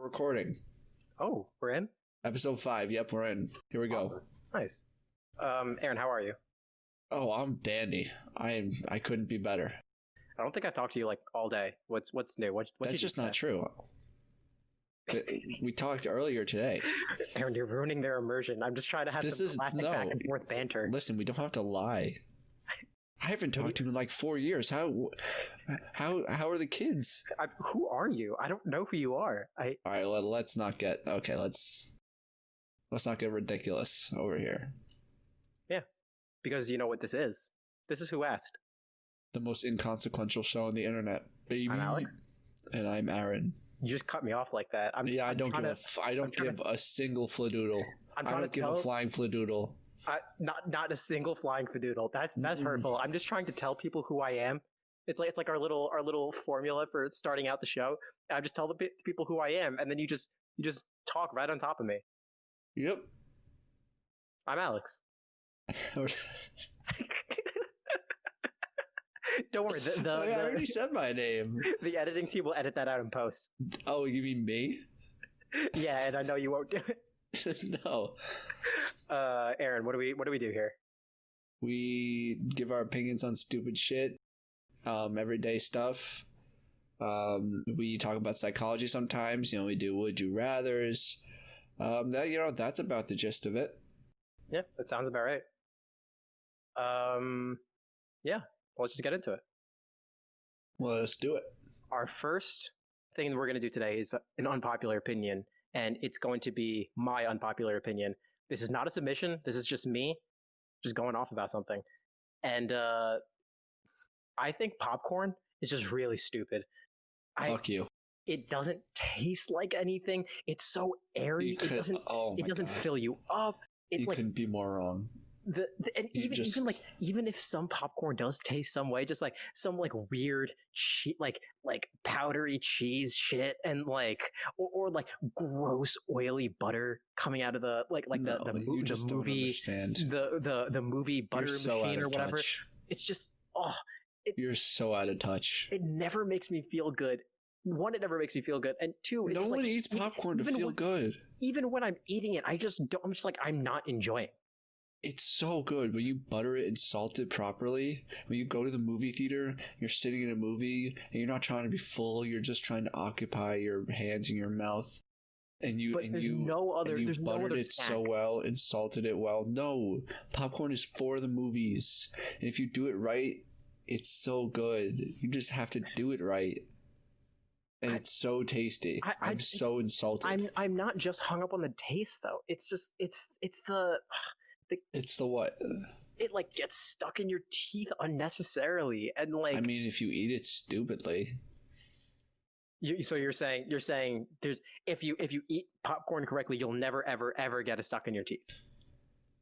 recording. Oh, we're in? Episode 5. Yep, we're in. Here we go. Oh, nice. Aaron, how are you? Oh, I'm dandy. I couldn't be better. I don't think I talked to you like all day. What's new? What That's just not true. We talked earlier today. Aaron, you're ruining their immersion. I'm just trying to have some classic back and forth banter. Listen, we don't have to lie. I haven't talked to you in like 4 years. How are the kids? Who are you? I don't know who you are. All right, let's not get let's not get ridiculous over here. Yeah, because you know what this is. This is Who Asked, the most inconsequential show on the internet, baby. I'm Alex, and I'm Aaron. You just cut me off like that. I don't give a single fladoodle. I don't give a flying fladoodle. Not a single flying fadoodle. That's hurtful. I'm just trying to tell people who I am. It's like our little formula for starting out the show. I just tell the people who I am, and then you just talk right on top of me. Yep. I'm Alex. Don't worry. I already said my name. The editing team will edit that out in post. Oh, you mean me? Yeah, and I know you won't do it. No. Aaron, what do we do here? We give our opinions on stupid shit, everyday stuff. We talk about psychology sometimes. We do would you rathers. That's about the gist of it. Yeah, that sounds about right. Yeah, let's just get into it. Well, let's do it. Our first thing that we're going to do today is an unpopular opinion, and it's going to be my unpopular opinion. This is not a submission. This is just me just going off about something. And I think popcorn is just really stupid. Fuck you. It doesn't taste like anything. It's so airy. It doesn't fill you up. It's you couldn't be more wrong. Even if some popcorn does taste some way, just like some like weird like powdery cheese shit, and like or like gross oily butter coming out of the movie butter machine or whatever. Touch. It's just you're so out of touch. It never makes me feel good. One, it never makes me feel good, and two, no one eats popcorn to feel good. Even when I'm eating it, I'm just like, I'm not enjoying it. It's so good when you butter it and salt it properly. When you go to the movie theater, you're sitting in a movie and you're not trying to be full. You're just trying to occupy your hands and your mouth. And you buttered it so well and salted it well. No, popcorn is for the movies. And if you do it right, it's so good. You just have to do it right. And it's so tasty. I'm so insulted. I'm not just hung up on the taste though. It's just it's the what? It like gets stuck in your teeth unnecessarily, and like. I mean, if you eat it stupidly. So you're saying there's if you eat popcorn correctly, you'll never ever get it stuck in your teeth.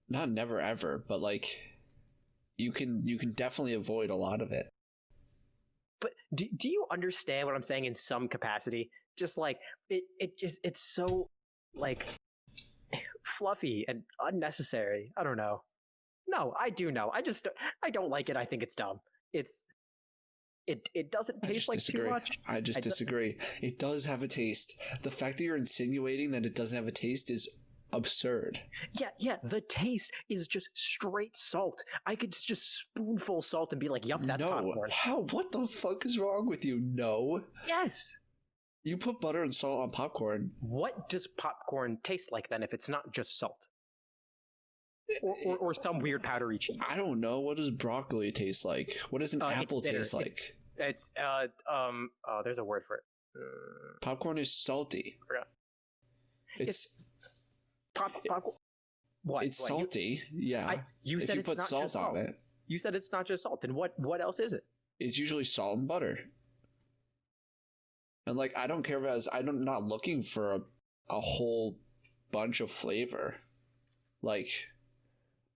Not never ever, but like, you can definitely avoid a lot of it. But do you understand what I'm saying in some capacity? Just like it's so like fluffy and unnecessary. I don't know. No, I do know. I don't like it. I think it's dumb. It doesn't taste like too much. I just disagree. It does have a taste. The fact that you're insinuating that it doesn't have a taste is absurd. Yeah. The taste is just straight salt. I could just spoonful salt and be like, "Yup, that's popcorn." How? What the fuck is wrong with you? No. Yes. You put butter and salt on popcorn. What does popcorn taste like then if it's not just salt? Or some weird powdery cheese? I don't know. What does broccoli taste like? What does an apple taste like? It's there's a word for it. Popcorn is salty. It's popcorn. What? It's salty. You said if you put salt on it. You said it's not just salt. Then what else is it? It's usually salt and butter. And like, I don't care if I'm not looking for a whole bunch of flavor. Like,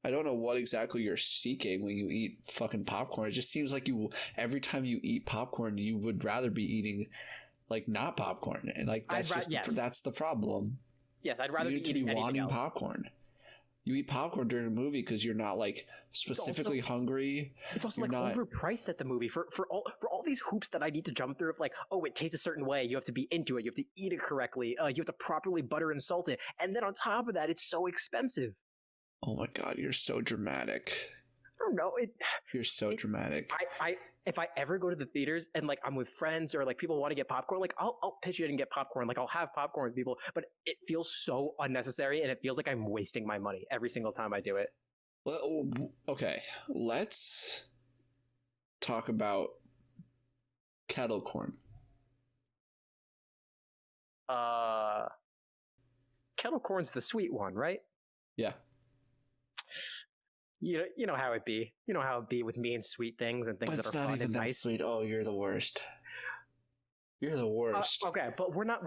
I don't know what exactly you're seeking when you eat fucking popcorn. It just seems like every time you eat popcorn, you would rather be eating like not popcorn. And like, that's the problem. Yes, I'd rather be wanting popcorn. You eat popcorn during a movie because you're not like specifically hungry. It's also You're like not overpriced at the movie for all these hoops that I need to jump through. Of like, oh, it tastes a certain way. You have to be into it. You have to eat it correctly. You have to properly butter and salt it. And then on top of that, it's so expensive. Oh my god, you're so dramatic. I don't know. You're so dramatic. I if I ever go to the theaters and like I'm with friends or like people want to get popcorn, like I'll pitch it and get popcorn. Like I'll have popcorn with people, but it feels so unnecessary and it feels like I'm wasting my money every single time I do it. Well, okay, let's talk about kettle corn. Kettle corn's the sweet one, right? Yeah. You know how it be. You know how it be with me and sweet things and things But that it's are not fun even and that nice. sweet. Oh, you're the worst. You're the worst. Okay, but we're not.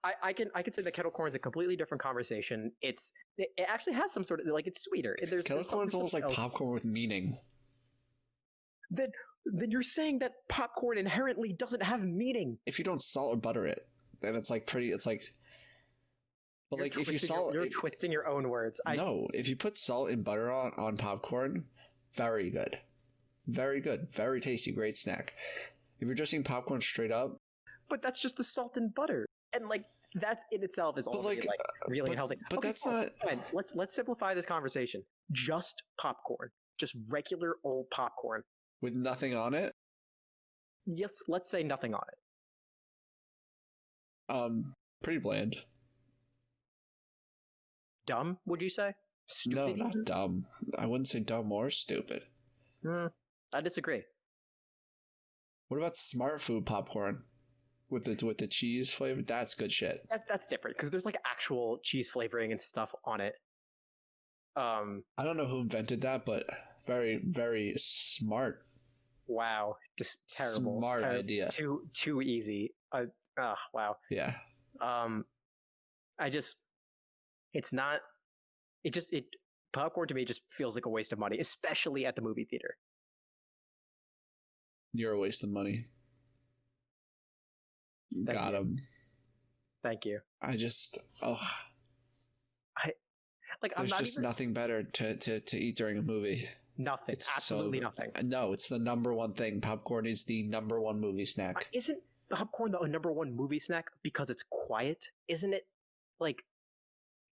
I can say that kettle corn is a completely different conversation. It actually has some sort of like it's sweeter. Kettle corn's almost like popcorn with meaning. Then you're saying that popcorn inherently doesn't have meaning. If you don't salt or butter it, then it's like pretty. It's like. But like if you salt, you're twisting your own words. No, if you put salt and butter on popcorn, very good, very good, very tasty, great snack. If you're just eating popcorn straight up, but that's just the salt and butter, and like that in itself is already like really unhealthy. But okay, that's not. Fine. Let's simplify this conversation. Just popcorn, just regular old popcorn With nothing on it? Yes, let's say nothing on it. Pretty bland. Dumb, would you say? Stupid? No, not dumb. I wouldn't say dumb or stupid. I disagree. What about smart food popcorn? With the cheese flavor? That's good shit. That's different, because there's like actual cheese flavoring and stuff on it. I don't know who invented that, but very, very smart. Wow. Just terrible. Smart idea. Too easy. Wow. Yeah. Popcorn to me just feels like a waste of money, especially at the movie theater. You're a waste of money. Got him. Thank you. There's I'm not just nothing better to eat during a movie. Nothing. It's absolutely nothing. No, it's the number one thing. Popcorn is the number one movie snack. Isn't popcorn the number one movie snack because it's quiet? Isn't it? Like,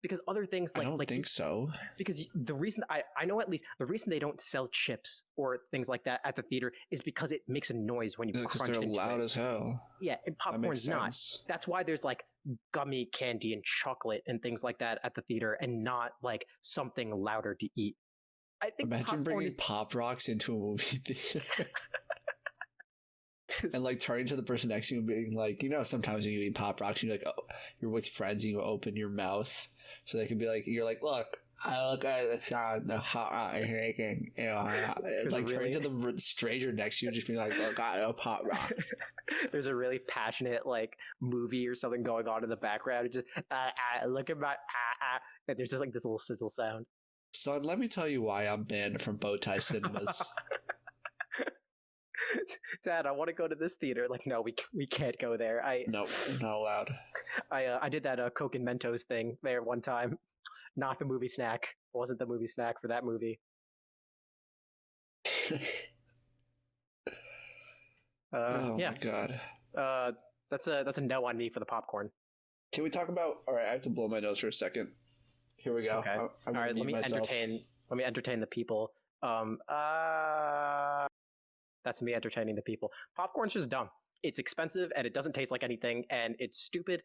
because other things like... I don't think so. Because the reason... I know at least the reason they don't sell chips or things like that at the theater is because it makes a noise when you crunch it. Because they're loud as hell. Yeah, and popcorn's not. That's why there's like gummy candy and chocolate and things like that at the theater and not like something louder to eat. I think imagine bringing Pop Rocks into a movie theater. And like turning to the person next to you and being like, sometimes when you eat Pop Rocks, you're like, oh, you're with friends and you open your mouth so they can be like, you're like, look, I look at the sound, the hot rock is making, like turning to the stranger next to you, just being like, look, I know Pop Rock. There's a really passionate like movie or something going on in the background. It just look at my and there's just like this little sizzle sound. Son, let me tell you why I'm banned from Bowtie Cinemas. Dad, I want to go to this theater. Like, no, we can't go there. No, not allowed. I did that Coke and Mentos thing there one time. Not the movie snack. Wasn't the movie snack for that movie. Oh yeah. my god. That's a no on me for the popcorn. Can we talk about? All right, I have to blow my nose for a second. Here we go. Okay. All right, let me entertain the people. That's me entertaining the people. Popcorn's just dumb. It's expensive and it doesn't taste like anything and it's stupid.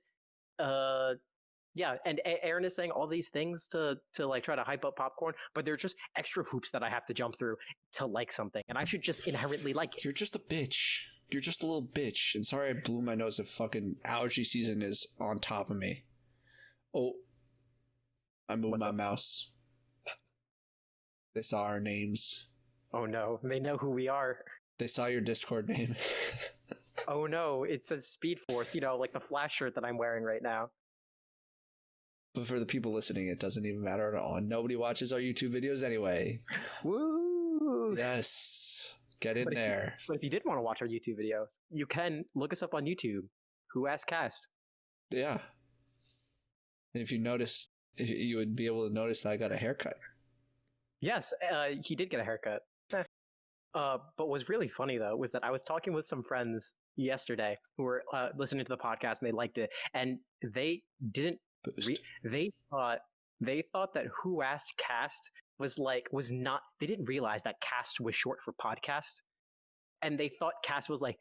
Yeah, and Aaron is saying all these things to like try to hype up popcorn, but they're just extra hoops that I have to jump through to like something, and I should just inherently like it. You're just a bitch. You're just a little bitch. And sorry I blew my nose if fucking allergy season is on top of me. Oh. I moved my mouse. They saw our names. Oh no, they know who we are. They saw your Discord name. Oh no, it says Speed Force, like the Flash shirt that I'm wearing right now. But for the people listening, it doesn't even matter at all. And nobody watches our YouTube videos anyway. Woo! Yes. Get in there. But if you did want to watch our YouTube videos, you can look us up on YouTube. whoaskedcast. Yeah. And if you notice, you would be able to notice that I got a haircut. Yes, he did get a haircut. But what's really funny though was that I was talking with some friends yesterday who were listening to the podcast and they liked it, and they didn't. They thought that Who Asked Cast was not. They didn't realize that cast was short for podcast, and they thought cast was like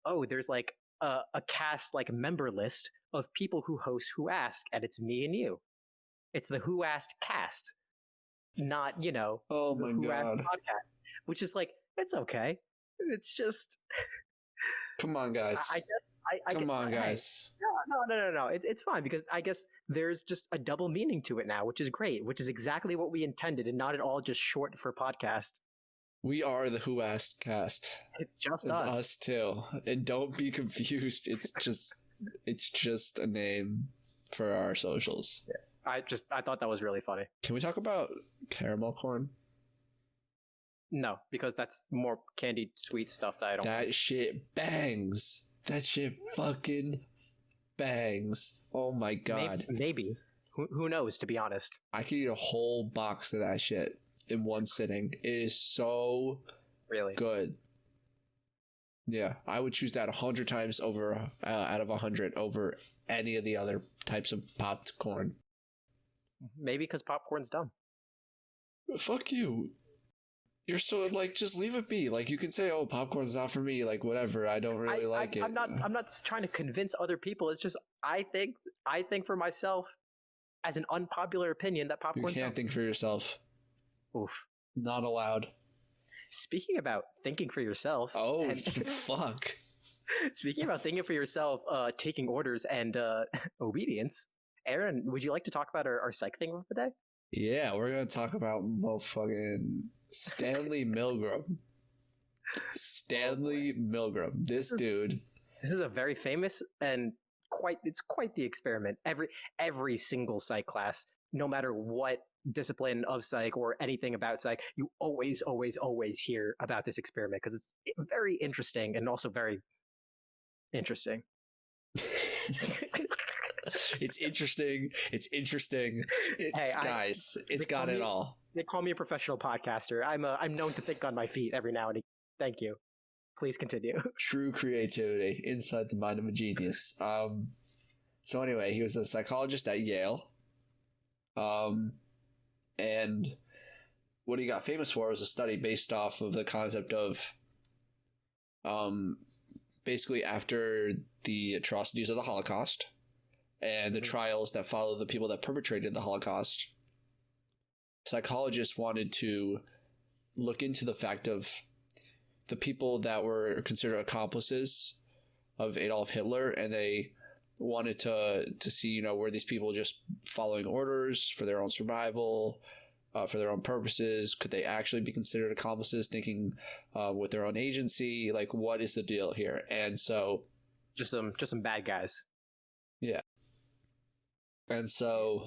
oh, there's like a cast like member list of people who host Who Ask, and it's me and you. It's the Who Asked Cast, not Oh my Who Asked god. Podcast, which is like it's okay. It's just Come on, guys. Come on, guys. No. It's fine because I guess there's just a double meaning to it now, which is great, which is exactly what we intended and not at all just short for podcast. We are the Who Asked Cast. It's just It's us. us too. And don't be confused. It's just a name for our socials. Yeah. I thought that was really funny. Can we talk about caramel corn? No, because that's more candied sweet stuff that I don't. That shit bangs. That shit fucking bangs. Oh my god. Maybe. Who knows, to be honest. I could eat a whole box of that shit in one sitting. It is so really good. Yeah, I would choose that 100 times over out of 100 over any of the other types of popped corn. Maybe because popcorn's dumb. Fuck you. You're so like, just leave it be. Like, you can say, "Oh, popcorn's not for me." Like, whatever. I don't really like it. I'm not trying to convince other people. It's just I think for myself, as an unpopular opinion, that popcorn's You can't think for yourself. Oof. Not allowed. Speaking about thinking for yourself. Oh, fuck. Speaking about thinking for yourself, taking orders and obedience. Aaron, would you like to talk about our psych thing of the day? Yeah, we're gonna talk about motherfucking Stanley Milgram. Stanley Milgram. This dude. This is a very famous and it's quite the experiment. Every single psych class, no matter what discipline of psych or anything about psych, you always hear about this experiment because it's very interesting and also very interesting. It's interesting. Hey, guys, it's got it all. They call me a professional podcaster. I'm known to think on my feet every now and again. Thank you. Please continue. True creativity inside the mind of a genius. So anyway, he was a psychologist at Yale. And what he got famous for was a study based off of the concept of basically after the atrocities of the Holocaust and the trials that followed the people that perpetrated the Holocaust, psychologists wanted to look into the fact of the people that were considered accomplices of Adolf Hitler, and they wanted to see, were these people just following orders for their own survival, for their own purposes? Could they actually be considered accomplices, thinking with their own agency? Like, what is the deal here? And so, just some bad guys. Yeah. And so,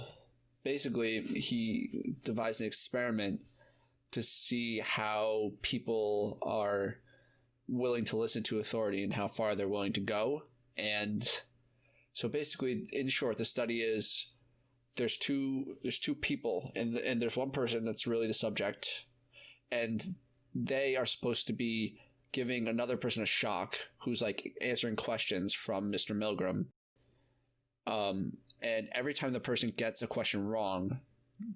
basically, he devised an experiment to see how people are willing to listen to authority and how far they're willing to go. And so basically, in short, the study is there's two people and there's one person that's really the subject, and they are supposed to be giving another person a shock who's like answering questions from Mr. Milgram. And every time the person gets a question wrong,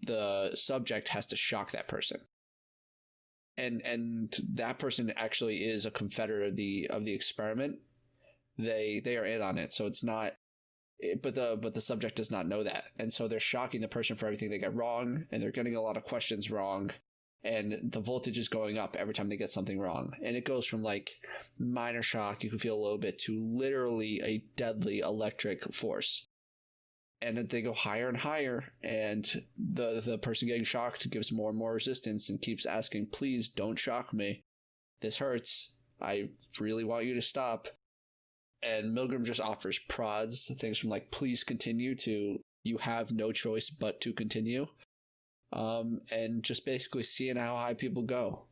the subject has to shock that person. And that person actually is a confederate of the experiment. They are in on it, so it's not. But the subject does not know that, and so they're shocking the person for everything they get wrong, and they're getting a lot of questions wrong, and the voltage is going up every time they get something wrong, and it goes from like minor shock you can feel a little bit to literally a deadly electric force. And then they go higher and higher, and the person getting shocked gives more and more resistance and keeps asking, "Please don't shock me. This hurts. I really want you to stop." And Milgram just offers prods, things from like, "Please continue," to "You have no choice but to continue." And just basically seeing how high people go.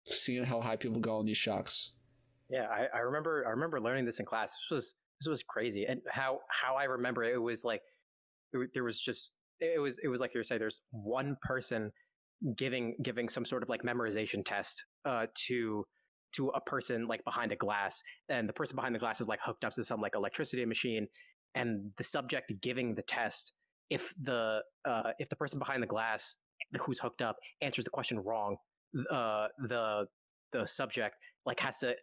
Seeing how high people go on these shocks. Yeah, I remember learning this in class. This was crazy. And how I remember it was like there was just it was like you were saying. There's one person giving some sort of like memorization test to a person like behind a glass, and the person behind the glass is like hooked up to some like electricity machine, and the subject giving the test, if the person behind the glass who's hooked up answers the question wrong, the subject like has to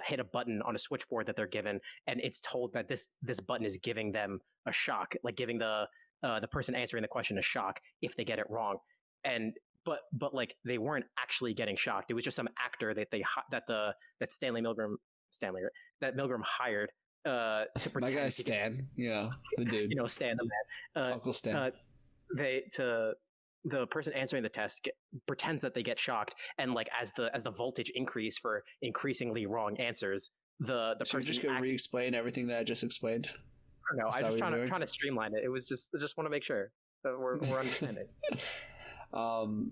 hit a button on a switchboard that they're given, and it's told that this button is giving them a shock, like giving the person answering the question a shock if they get it wrong. And but like they weren't actually getting shocked. It was just some actor that that that Milgram hired to pretend. My guy Stan, the dude, Stan the man, Uncle Stan. The person answering the test pretends that they get shocked, and like as the voltage increase for increasingly wrong answers, the so person you're just gonna re-explain everything that I just explained. I don't know. I was just trying to streamline it. It was I just want to make sure that we're understanding. And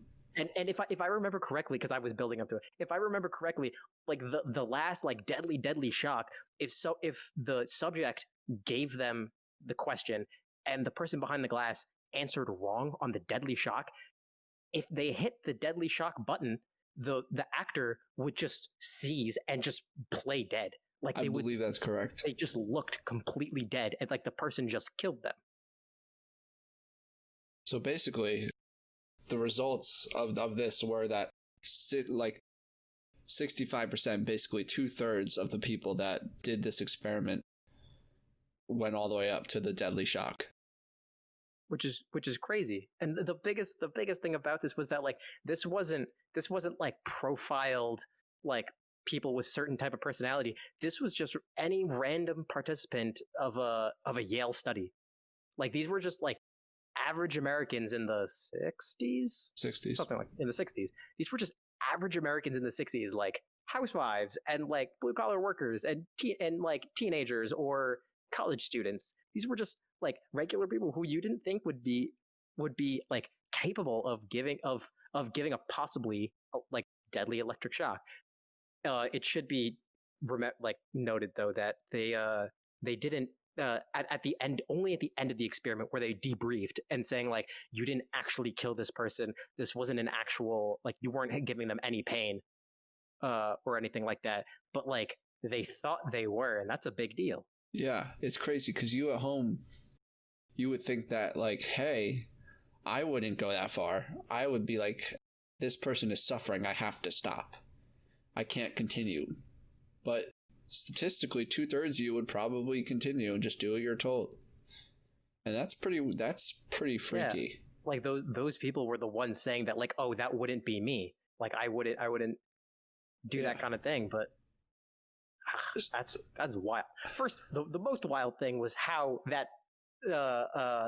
if I remember correctly, because I was building up to it, if I remember correctly, like the last like deadly shock, if the subject gave them the question and the person behind the glass answered wrong on the deadly shock, if they hit the deadly shock button, the actor would just seize and just play dead. Like I believe that's correct. They just looked completely dead, and like the person just killed them. So basically, the results of this were that 65%, basically 2/3 of the people that did this experiment went all the way up to the deadly shock. Which is crazy. And the biggest thing about this was that like this wasn't like profiled like people with certain type of personality. This was just any random participant of a Yale study. Like these were just like average Americans in the 60s, something like in the 60s. These were just average Americans in the 60s, like housewives and like blue collar workers and like teenagers or college students. These were just like regular people who you didn't think would be like capable of giving a possibly like deadly electric shock. It should be noted though that they didn't at the end of the experiment where they debriefed and saying like you didn't actually kill this person, this wasn't an actual, like you weren't giving them any pain or anything like that, but like they thought they were, and that's a big deal. Yeah, it's crazy because you at home, you would think that like, hey, I wouldn't go that far. I would be like, this person is suffering, I have to stop, I can't continue. But statistically 2/3 of you would probably continue and just do what you're told, and that's pretty freaky. Yeah. Like those people were the ones saying that like, oh, that wouldn't be me, like I wouldn't do that kind of thing. But that's wild. First, the most wild thing was how that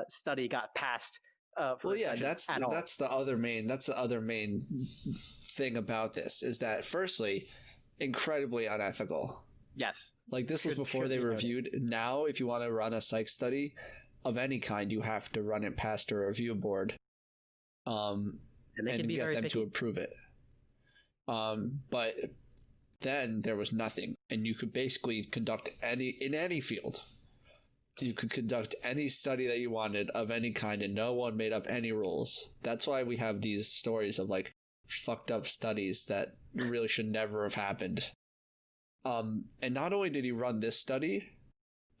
study got passed. That's the other main thing about this, is that firstly, incredibly unethical. Yes. Like this was before they reviewed. Now, if you want to run a psych study of any kind, you have to run it past a review board, and get them to approve it. But then there was nothing, and you could basically conduct in any field. You could conduct any study that you wanted of any kind, and no one made up any rules. That's why we have these stories of like fucked up studies that really should never have happened. And not only did he run this study,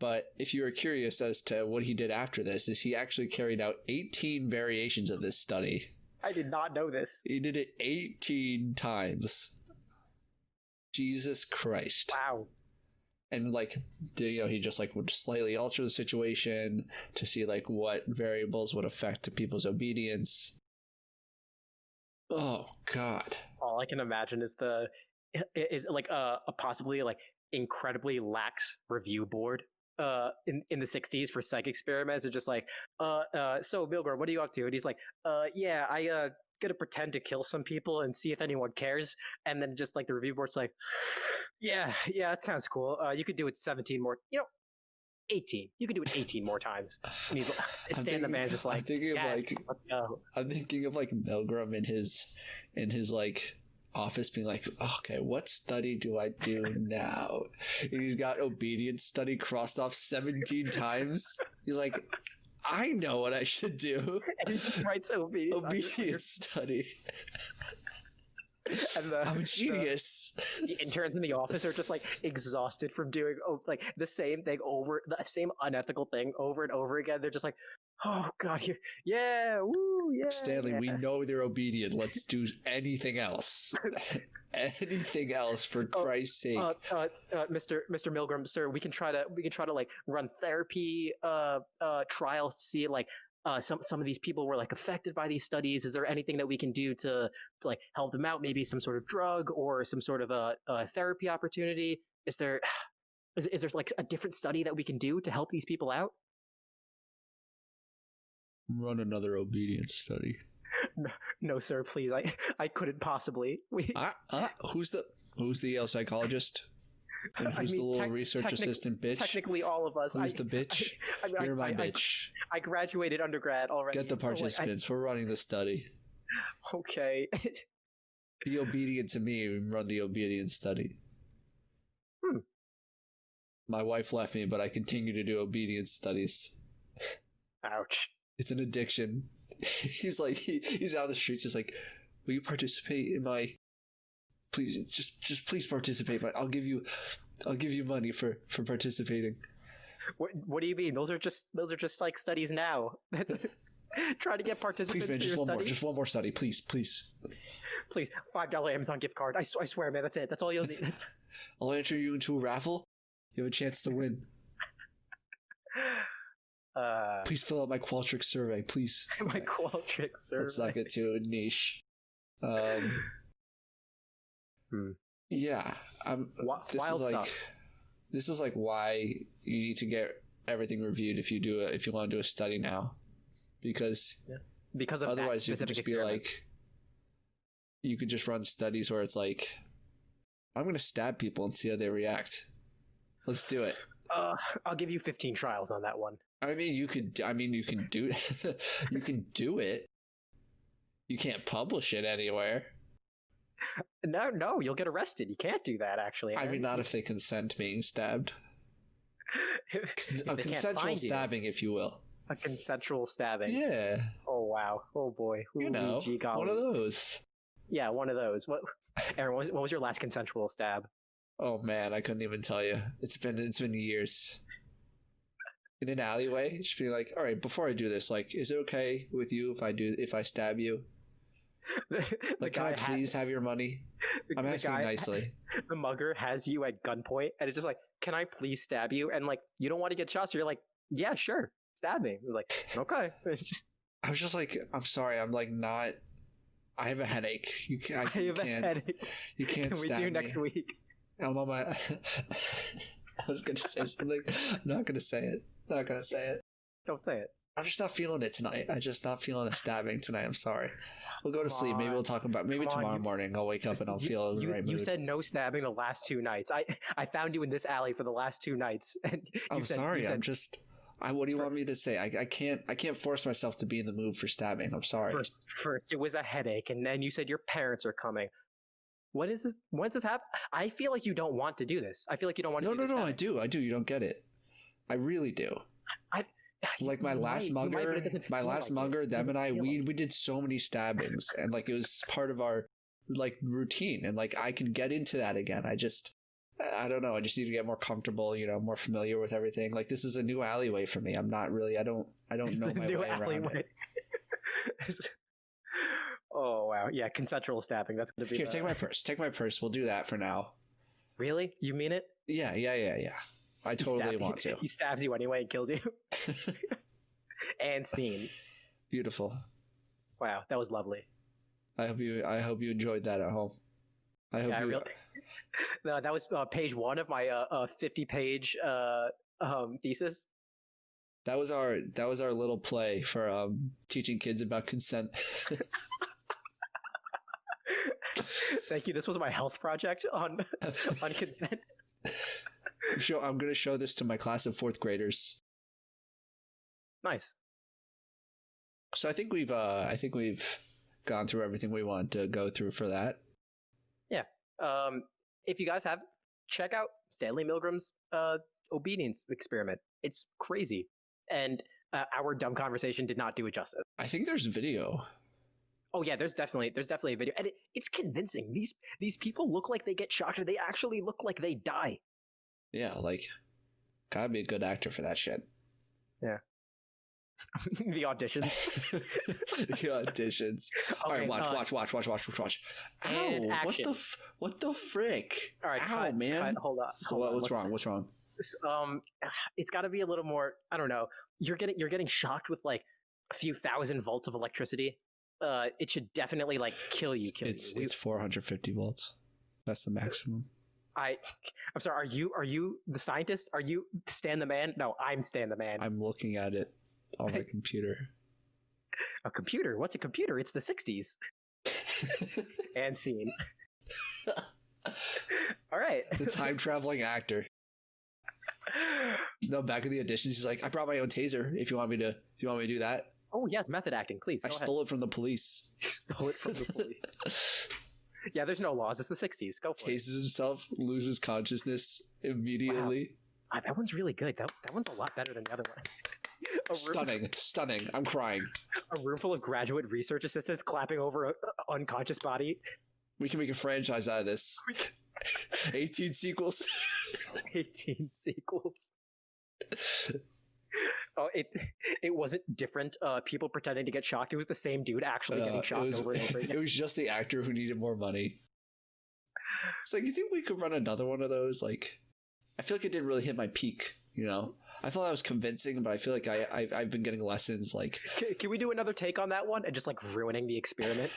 but if you were curious as to what he did after this, is he actually carried out 18 variations of this study. I did not know this. He did it 18 times. Jesus Christ. Wow. And like, he just like would slightly alter the situation to see like what variables would affect people's obedience. Oh God. All I can imagine is like a possibly like incredibly lax review board in the 60s for psych experiments. It's just like so Bill Gore, what are you up to? And he's like I gonna pretend to kill some people and see if anyone cares. And then just like the review board's like yeah that sounds cool. You could do it 17 more, 18. You could do it 18 more times. And he's stand the man's just like, I'm thinking of like Milgram in his like office being like, okay, what study do I do now? And he's got obedience study crossed off 17 times. He's like, I know what I should do. And he just writes obedience. Obedience study. And I'm a genius. The interns in the office are just like exhausted from doing like the same thing the same unethical thing over and over again. They're just like, oh god, yeah, woo, yeah. Stanley, we know they're obedient. Let's do anything else. Anything else, for Christ's sake. Mr. Milgram, sir, we can try to like run therapy trials to see like some of these people were like affected by these studies. Is there anything that we can do to like help them out? Maybe some sort of drug or some sort of a therapy opportunity? Is there like a different study that we can do to help these people out? Run another obedience study. No, sir, please. I couldn't possibly. Who's the Yale psychologist? And who's the little research assistant bitch? Technically, all of us. Who's the bitch? You're my bitch. I graduated undergrad already. Get the participants. We're running the study. Okay. Be obedient to me and run the obedience study. My wife left me, but I continue to do obedience studies. Ouch. It's an addiction. He's like, he's out on the streets. He's like, will you participate in my? Please, just please participate. I'll give you money for participating. What do you mean? Those are just psych studies now. Try to get participants. Please, man, just one more study, please. Please, $5 Amazon gift card. I swear, man, that's it. That's all you'll need. I'll enter you into a raffle. You have a chance to win. Please fill out my Qualtrics survey, please. My Qualtrics survey. Let's not get too niche. Yeah, this is like why you need to get everything reviewed if you want to do a study now, because of otherwise you could just be like, you could just run studies where it's like, I'm going to stab people and see how they react. Let's do it. I'll give you 15 trials on that one. You can do you can do it. You can't publish it anywhere. No, you'll get arrested. You can't do that, actually. Not if they consent being stabbed. A consensual stabbing, if you will. A consensual stabbing. Yeah. Oh wow. Oh boy. Ooh, one of those. Yeah, one of those. Aaron, what was your last consensual stab? Oh man, I couldn't even tell you. It's been years. In an alleyway, just being like, all right, before I do this, like, is it okay with you if I stab you? Like, can I please have your money? I'm asking nicely. The mugger has you at gunpoint, and it's just like, can I please stab you? And like, you don't want to get shot, so you're like, yeah, sure, stab me. Like, okay. I was just like, I'm sorry, I'm like not. I have a headache. I have a headache. You can't Can we stab do me next week? I'm on my. I was gonna say something. I'm not gonna say it. Don't say it. I'm just not feeling it tonight. I'm just not feeling a stabbing tonight. I'm sorry. We'll go to sleep. Maybe we'll talk about. Maybe tomorrow morning I'll wake up and I'll feel in the right mood. You said no stabbing the last 2 nights. I found you in this alley for the last 2 nights. And I'm sorry. I'm just. What do you want me to say? I can't force myself to be in the mood for stabbing. I'm sorry. First, it was a headache, and then you said your parents are coming. When is this? When's this happen? I feel like you don't want to do this. I feel like you don't want to do this. No, I do. You don't get it. I really do. Like my last mugger, them and I, we did so many stabbings, and like it was part of our like routine, and like I can get into that again. I don't know. I just need to get more comfortable, more familiar with everything. Like this is a new alleyway for me. I'm not really. I don't know my way around it. Oh wow, yeah, consensual stabbing. That's gonna be. Here, take my purse. Take my purse. We'll do that for now. Really? You mean it? Yeah. I totally want to. He stabs you anyway and kills you. And scene. Beautiful. Wow, that was lovely. I hope you enjoyed that at home. Really. No, that was page 1 of my 50-page thesis. That was our little play for teaching kids about consent. Thank you. This was my health project on consent. I'm going to show this to my class of 4th graders. Nice. So I think we've gone through everything we want to go through for that. Yeah. If you guys have, check out Stanley Milgram's obedience experiment. It's crazy. And our dumb conversation did not do it justice. I think there's video. Oh yeah, there's definitely a video, and it's convincing. These people look like they get shocked, and they actually look like they die. Yeah, like, gotta be a good actor for that shit. Yeah. The auditions. The auditions. Okay, all right, watch. And Ow! action. What the frick? All right, Ow, man. Hold on. So what's wrong? What's wrong? It's got to be a little more. I don't know. You're getting shocked with like a few thousand volts of electricity. It should definitely like kill you. It's 450 volts. That's the maximum. I'm sorry. Are you the scientist? Are you Stan the Man? No, I'm Stan the Man. I'm looking at it on my computer. A computer? What's a computer? It's the 60s. And scene. All right. The time traveling actor. No, back in the auditions, he's like, I brought my own taser. If you want me to do that. Oh yes, method acting, please. I stole it from the police. You stole it from the police. Yeah, there's no laws. It's the 60s. Go for it. Tases himself, loses consciousness immediately. Wow. That one's really good. That one's a lot better than the other one. Stunning. I'm crying. A room full of graduate research assistants clapping over an unconscious body. We can make a franchise out of this. 18 sequels. 18 sequels. Oh, it wasn't different people pretending to get shocked. It was the same dude actually getting shocked over and over again. It was just the actor who needed more money. It's like, you think we could run another one of those? Like, I feel like it didn't really hit my peak, you know? I thought I was convincing, but I feel like I've been getting lessons. Like, can we do another take on that one and just like ruining the experiment?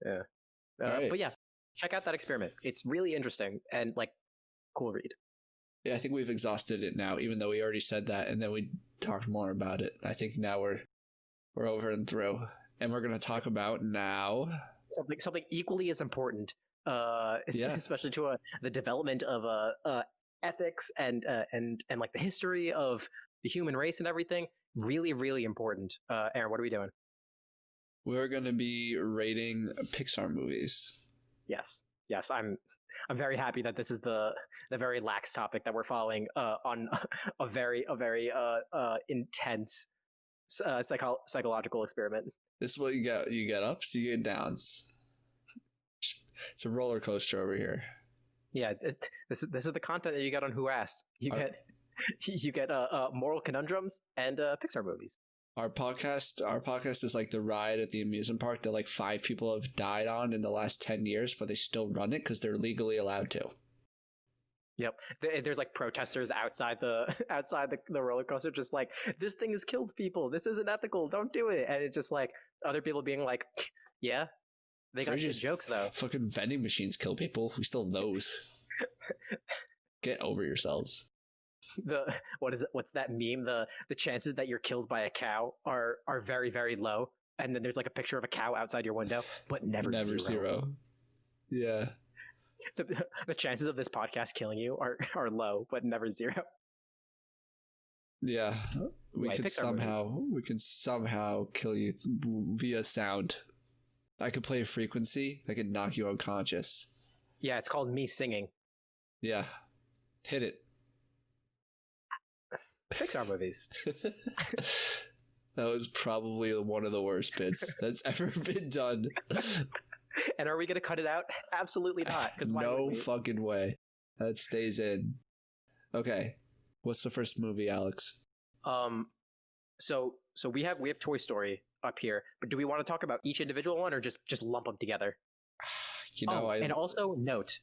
Yeah. Right. But yeah, check out that experiment. It's really interesting and like cool read. Yeah, I think we've exhausted it now, even though we already said that and then we talked more about it. I think now we're over and through, and we're going to talk about now something equally as important. Especially to the development of ethics and like the history of the human race and everything. Really, really important. Aaron, what are we doing? We're going to be rating Pixar movies. Yes. I'm very happy that this is the very lax topic that we're following on a very intense psychological experiment. This is what you get. You get ups, you get downs. It's a roller coaster over here. Yeah, this is the content that you get on Who Asked. You get moral conundrums and Pixar movies. Our podcast is like the ride at the amusement park that like 5 people have died on in the last 10 years, but they still run it because they're legally allowed to. Yep, there's like protesters outside the roller coaster, just like, this thing has killed people. This isn't ethical. Don't do it. And it's just like other people being like, yeah. They got good jokes though. Fucking vending machines kill people. We still have those. Get over yourselves. What's that meme? The chances that you're killed by a cow are very, very low. And then there's like a picture of a cow outside your window, but never zero. Yeah. The chances of this podcast killing you are low, but never zero. Yeah. We can somehow kill you via sound. I could play a frequency that could knock you unconscious. Yeah, it's called me singing. Yeah. Hit it. Pixar movies. That was probably one of the worst bits that's ever been done. And are we going to cut it out? Absolutely not. No fucking way. That stays in. Okay. What's the first movie, Alex? So we have Toy Story up here, but do we want to talk about each individual one or just lump them together? And also note,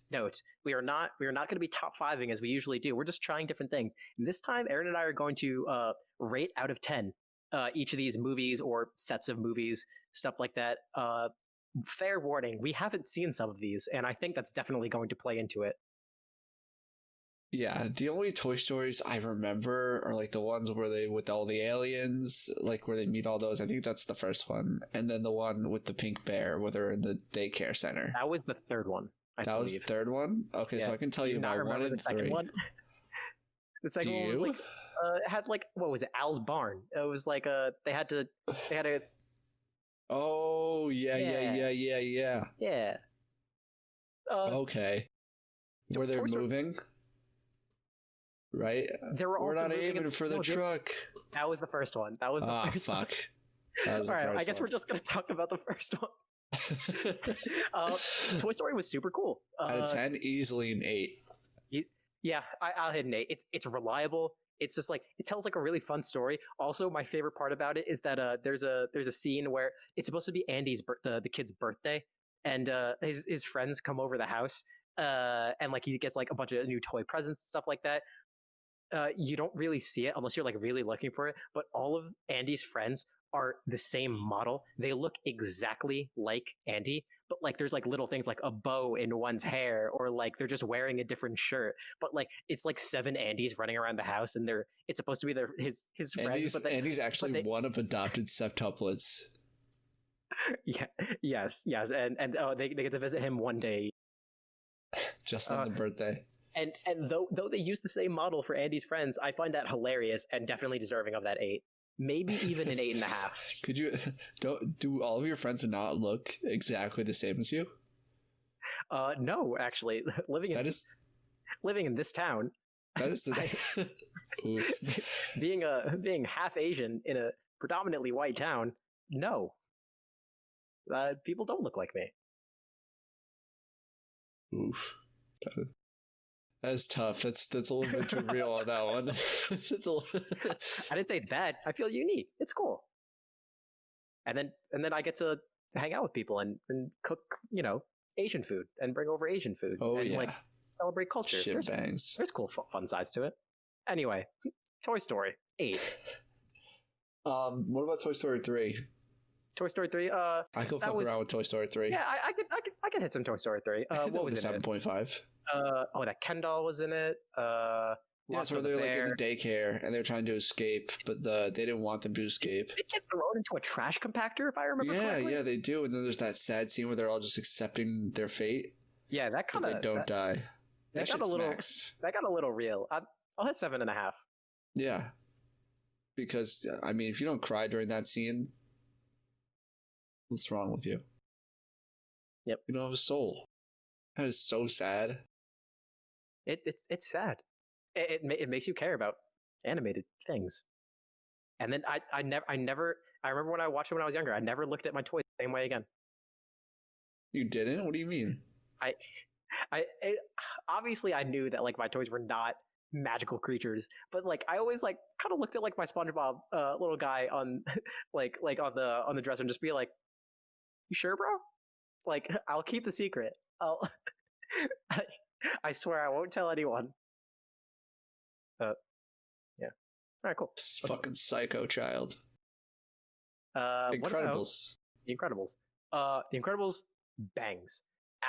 we are not going to be top 5ing as we usually do. We're just trying different things. And this time, Aaron and I are going to rate out of 10 each of these movies or sets of movies, stuff like that. Fair warning, we haven't seen some of these, and I think that's definitely going to play into it. Yeah, the only Toy Stories I remember are like the ones where they with all the aliens, like where they meet all those. I think that's the first one, and then the one with the pink bear where they're in the daycare center. That was the third one. That was the third one. Okay, yeah. So I can tell you my 1 and 3. The second one was like had like, what was it? Al's Barn. It was like they had a. Oh yeah. Okay. Where they're moving. right? They were We're also not moving aiming in- for the no, they- truck. That was the first one. That was the Ah, first one. fuck. That was All the right, first I guess one. we're just gonna talk about the first one. Toy Story was super cool. Out of 10, easily an 8. Yeah, I'll hit an 8. It's reliable. It's just like it tells like a really fun story. Also, my favorite part about it is that there's a scene where it's supposed to be Andy's the kid's birthday, and his friends come over the house, and like he gets like a bunch of new toy presents and stuff like that. You don't really see it unless you're like really looking for it. But all of Andy's friends are the same model. They look exactly like Andy, but like there's like little things like a bow in one's hair, or like they're just wearing a different shirt. But like it's like 7 Andys running around the house, and it's supposed to be his friends. Andy's actually one of adopted septuplets. Yeah, yes, and they get to visit him one day, just on the birthday. And though they use the same model for Andy's friends, I find that hilarious and definitely deserving of that 8. Maybe even an 8.5. Could you do all of your friends not look exactly the same as you? No, actually, living in this town, that is the being half Asian in a predominantly white town. No, people don't look like me. Oof. That's tough. That's a little bit too real on that one. I didn't say it's bad. I feel unique. It's cool. And then I get to hang out with people and cook, Asian food and bring over Asian food. Oh, and, yeah. like celebrate culture. Shit bangs. There's cool fun sides to it. Anyway, Toy Story 8. What about Toy Story 3? Toy Story 3. I go fuck around with Toy Story 3. Yeah, I could hit some Toy Story 3. What was it? 7.5. That Ken doll was in it. Yeah, it's where they're like in the daycare and they're trying to escape, but they didn't want them to escape. They get thrown into a trash compactor, if I remember correctly. Yeah, they do. And then there's that sad scene where they're all just accepting their fate. Yeah, that kind of. They don't die. That shit smacks. That got a little real. I'll hit 7.5. Yeah, because I mean, if you don't cry during that scene, what's wrong with you? Yep. You don't have a soul. That is so sad. It's sad. It makes you care about animated things. And then I remember when I watched it when I was younger, I never looked at my toys the same way again. You didn't? What do you mean? Obviously I knew that like my toys were not magical creatures, but like I always like kind of looked at like my SpongeBob little guy on like on the dresser and just be like, "You sure, bro? Like I'll keep the secret. I swear I won't tell anyone." Yeah. All right, cool. Fucking psycho child. Incredibles. The Incredibles. The Incredibles bangs.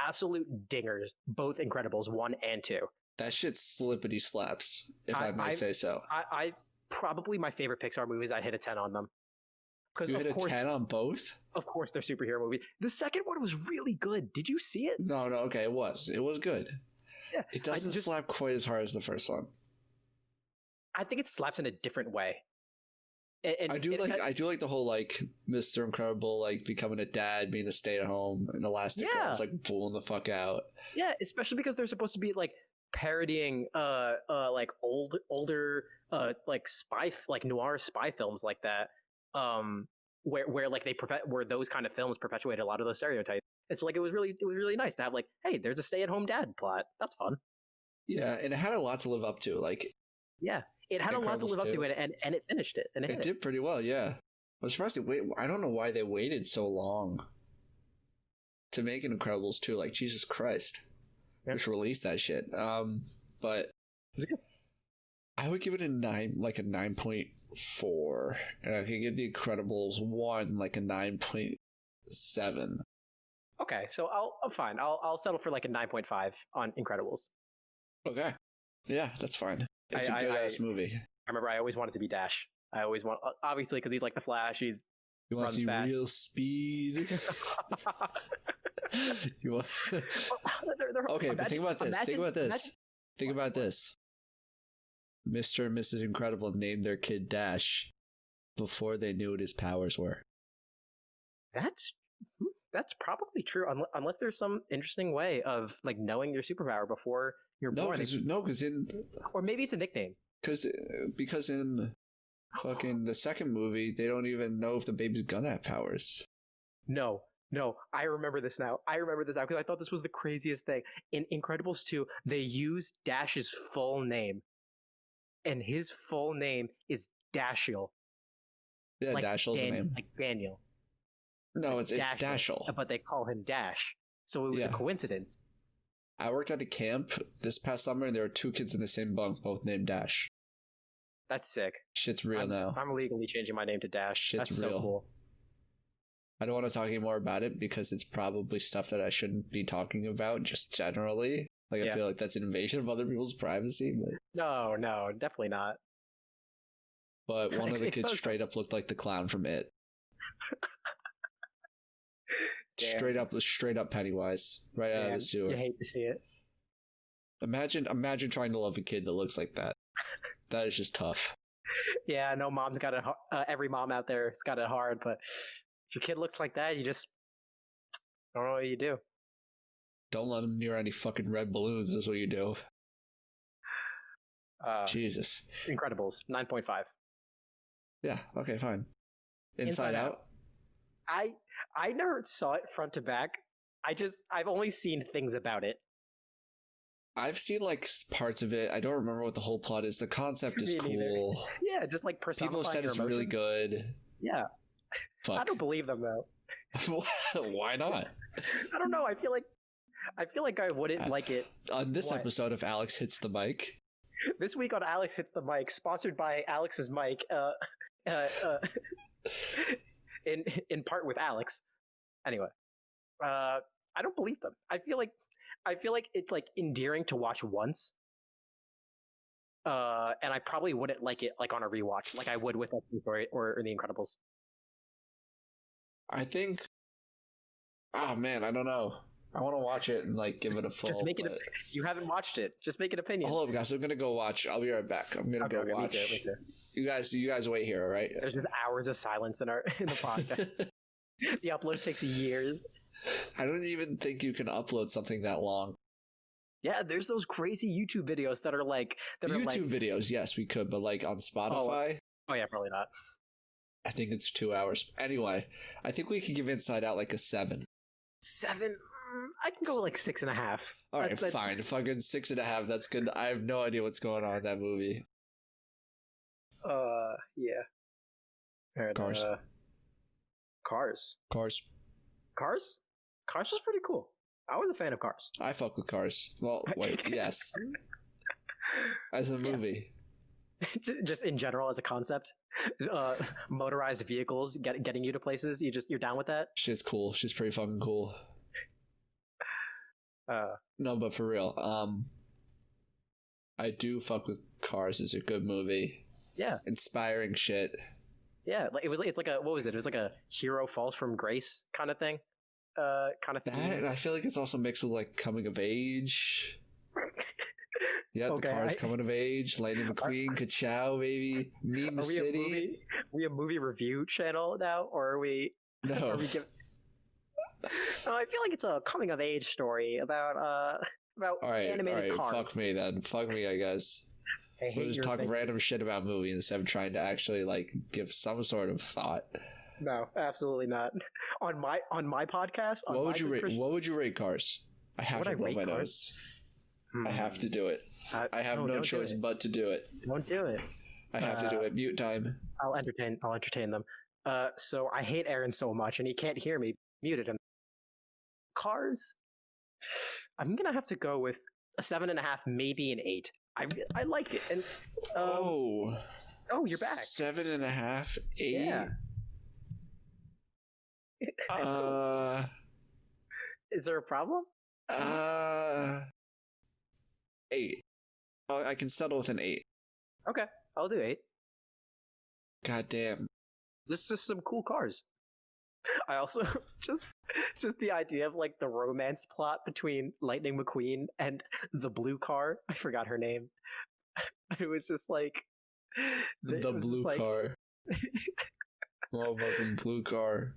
Absolute dingers. Both Incredibles 1 and 2. That shit slippity slaps, if I may say so. I probably my favorite Pixar movies. I'd hit a 10 on them. You hit a 10 on both? Of course, they're superhero movies. The second one was really good. Did you see it? No, okay, it was good. Yeah, it doesn't slap quite as hard as the first one. I think it slaps in a different way. I do like the whole like Mr. Incredible like becoming a dad, being the stay at home, and Elastic Girl's like pulling the fuck out. Yeah, especially because they're supposed to be like parodying like older like noir spy films like that. Where like where those kind of films perpetuate a lot of those stereotypes. It's like it was really nice to have like, hey, there's a stay at home dad plot. That's fun. Yeah, and it had a lot to live up to. Like, yeah, it had a lot to live up to, and it finished it, and it did pretty well. Yeah, I was surprised. I don't know why they waited so long to make an Incredibles 2. Like, Jesus Christ, just release that shit. But was it good? I would give it a 9, like a 9.4, and I could give the Incredibles 1 like a 9.7. Okay, so I'm fine. I'll settle for like a 9.5 on Incredibles. Okay, yeah, that's fine. It's a good ass movie. I remember I always wanted to be Dash. I always want, obviously, because he's like the Flash. He wants to see fast. Real speed. You want... Okay, but think about this. Think about this. Mr. and Mrs. Incredible named their kid Dash before they knew what his powers were. That's That's probably true, unless there's some interesting way of like knowing your superpower before you're No, born. because in Or maybe it's a nickname. because in fucking the second movie, they don't even know if the baby's gonna have powers. No, I remember this now. Because I thought this was the craziest thing. In Incredibles 2, they use Dash's full name, and his full name is Dashiell. Yeah, Like Dashiell's the name. Like Daniel. No, it's Dashiell. But they call him Dash. So it was a coincidence. I worked at a camp this past summer, and there were 2 kids in the same bunk, both named Dash. That's sick. Shit's real now. I'm legally changing my name to Dash. Shit's That's real. So cool. I don't want to talk any more about it because it's probably stuff that I shouldn't be talking about just generally. Like, I feel like that's an invasion of other people's privacy. But No, definitely not. But one of the kids straight up looked like the clown from It. straight up Pennywise, right out of the sewer. You hate to see it. Imagine trying to love a kid that looks like that. That is just tough. Yeah, no, mom's got it. Every mom out there has got it hard, but if your kid looks like that, you just don't know what you do. Don't let him near any fucking red balloons. Is what you do. Jesus. Incredibles 9.5. Yeah. Okay. Fine. Inside Out. I never saw it front to back. I've only seen things about it. I've seen like parts of it. I don't remember what the whole plot is. The concept is cool. Yeah, just like personifying. People said it's really good. Yeah. Fuck. I don't believe them though. Why not? I don't know. I feel like I wouldn't like it. On this episode of Alex Hits the Mic. This week on Alex Hits the Mic, sponsored by Alex's Mic, in part with Alex. Anyway, I don't believe them. I feel like it's like endearing to watch once. And I probably wouldn't like it like on a rewatch, like I would with Toy Story or The Incredibles. I think. Oh man, I don't know. I want to watch it and like give it a full. Just make it. You haven't watched it. Just make an opinion. Hold up, guys. I'm gonna go watch. I'll be right back. I'm gonna go watch. Me too. You guys wait here, all right? There's just hours of silence in the podcast. The upload takes years. I don't even think you can upload something that long. Yeah, there's those crazy YouTube videos that are like videos. Yes, we could, but like on Spotify. Oh yeah, probably not. I think it's 2 hours. Anyway, I think we could give Inside Out like a 7. 7? I can go like 6.5. All right, fine. Fucking 6.5. That's good. I have no idea what's going on in that movie. Yeah. And, Cars. Cars. Cars. Cars was pretty cool. I was a fan of Cars. I fuck with Cars. Well, wait, yes. As a movie. Just in general as a concept. Motorized vehicles getting you to places. You're down with that? Shit's cool. She's pretty fucking cool. No, but for real, I do fuck with Cars. It's a good movie. Yeah. Inspiring shit. Yeah, it's like a, what was it? It was like a hero falls from grace kind of thing. That, and I feel like it's also mixed with like coming of age. Yeah, okay, the Cars coming of age. Lightning McQueen, Ka-chow, baby. Meme City. Are we a movie review channel now, or are we? No. I feel like it's a coming of age story about animated cars. Fuck me then. Fuck me, I guess. We'll just talk random shit about movies instead of trying to actually like give some sort of thought. No, absolutely not. On my podcast. What would you rate Cars? I have to blow my nose. I have to do it. I have no choice but to do it. Don't do it. I have to do it. Mute time. I'll entertain them. So I hate Aaron so much, and he can't hear me. Muted him. Cars. I'm gonna have to go with a 7.5, maybe an 8. I like it. And oh, you're back. 7.5, 8. Yeah. Is there a problem? 8. Oh, I can settle with an 8. Okay, I'll do 8. God damn. This is just some cool cars. I also just the idea of like the romance plot between Lightning McQueen and the blue car. I forgot her name. It was just like the blue car. Well, fucking blue car.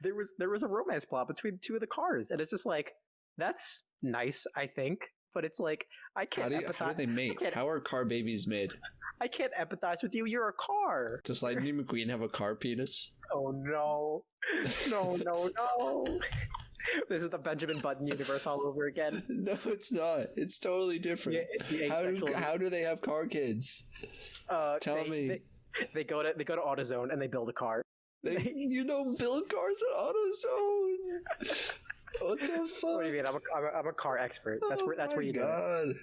there was a romance plot between two of the cars, and it's just like that's nice, I think, but it's like I can't empathize. How do they mate? How are car babies made? I can't empathize with you. You're a car. Does Lightning McQueen have a car penis? Oh no, no! This is the Benjamin Button universe all over again. No, it's not. It's totally different. How do they have car kids? Tell me. They go to AutoZone and they build a car. You don't build cars at AutoZone. What the fuck? What do you mean? I'm a car expert. That's where you do it.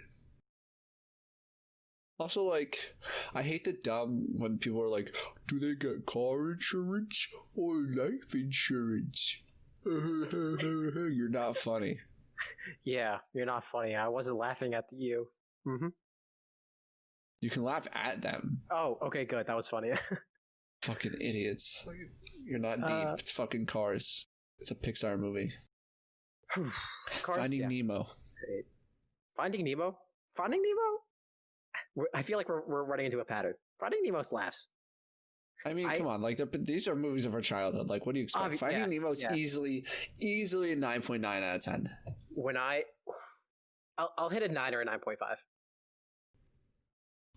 Also, like, I hate the dumb when people are like, do they get car insurance or life insurance? You're not funny. Yeah, you're not funny. I wasn't laughing at you. Mm-hmm. You can laugh at them. Oh, okay, good. That was funny. Fucking idiots. You're not deep. It's fucking Cars. It's a Pixar movie. Cars, Finding Nemo. Great. Finding Nemo? Finding Nemo? I feel like we're running into a pattern. Finding Nemo slaps. I mean, come on. Like, these are movies of our childhood. Like, what do you expect? Finding Nemo is easily a 9.9 out of 10. When I'll hit a 9 or a 9.5.